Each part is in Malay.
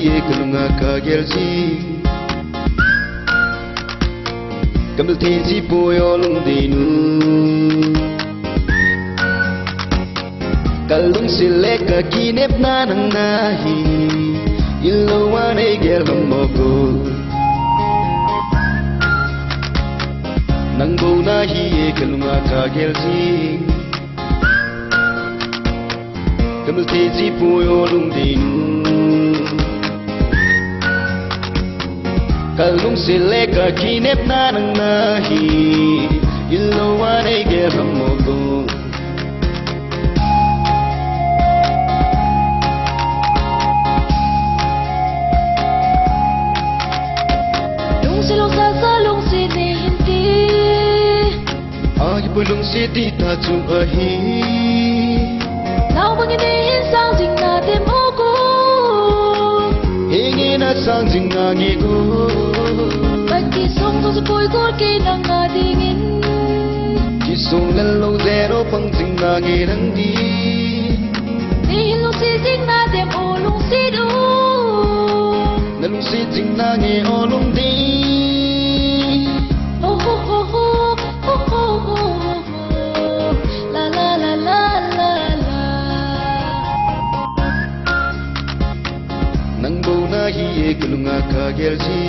hiye kalunga kagelsi Kambil tezi poyo lungdinu Kalung sileka kinep nanang nahi Ilawan ay gel hamoko Nang bau nahi ye kalunga kagelsi Kambil tezi poyo lungdinu Kalung sileka kinep nanang nahi Ilawan ay gel hamoko Belum sedih tak jumpa hi Nào bằng ini sang jing na tem ogo Ingin sang jing na ngigo Bagi song tu sepoi kor ke nang ngadingin Kisong lalau zero pang jing na ngirang di Nihin lu si jing na tem olong si do Nalung si jing na ngi olong di Oh ho ho ho ho ho ho La la la la la la Nang bau na hiye kalunga kagelsi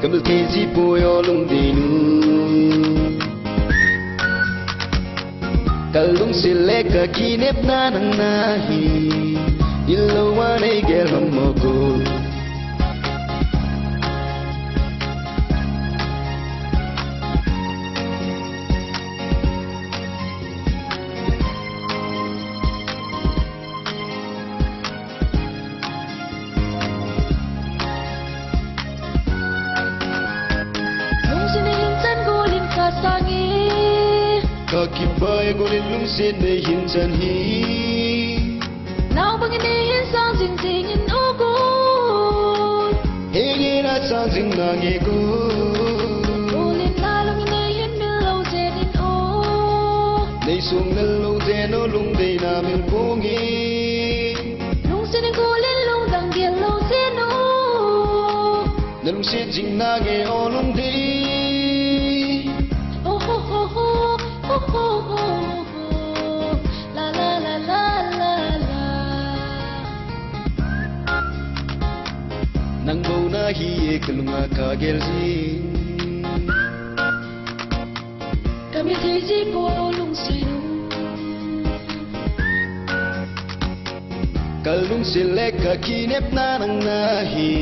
Kambil tezi poyo lungdinu Kalung sileka kinep nanang nahi Ilawan ay gel hamoko Kaki bay golin lung sin de hin chan hi Nào bằng ini sang jing jing in ogo Hege na sang jing na nge go Golin la lung ini hin mil lo jen in o Nei sung na lo zen o lung de na mil pongi Lung sin golin lung dang dia lo jen o Na lung sin jing na nge o lung de Oh ho ho ho ho ho ho La la la la la la Nang bau na hiye kalunga kagelsi Kami tezi po lung sinu Kalung sileka kinep nanang nahi